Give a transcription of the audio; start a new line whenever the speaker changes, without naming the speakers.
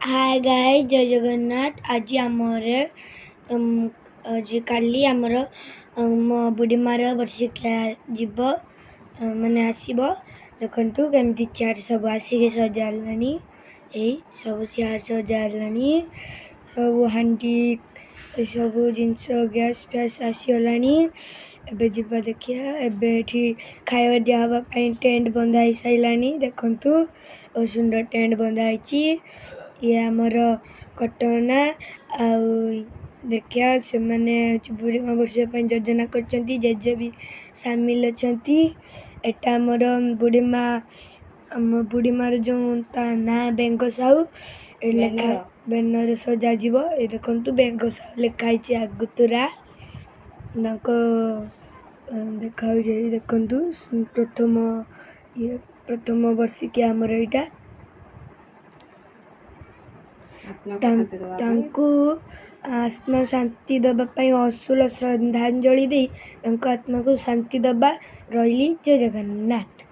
Hi guys, जय जगन्नाथ। आज आमर आज काली आमर मो बुढ़ीमार वर्षिकिया जीव माने आसब। देखु केमती चेयर सब आसिक सजालानी। यही सब चेयर सजालानी, सब हांडी सब जिनस गैस फैस आसीगलानी। एबे जीवा देखिया, एबे खाଇବା दिया टेंट बंधा हो सारानी। देखु बहुत सुंदर टेंट बंधा है। ये आमर कटना देखिया से माने बुढ़ीमा वर्षिया योजना कर जेजे भी सामिल अच्छा। एटा आमर बुढ़ीमा बुढ़ीमार जो ना बेंग साहू लेखा बैनर सजा जीव। ये देखु बेंग साहू लिखाई आगुतुरा देखा देखु प्रथम वर्षिकिया आमर एटा आत्मा शांति दबाई असूल श्रद्धांजलि दे आत्मा को शांति दबा रही। जय जगन्नाथ।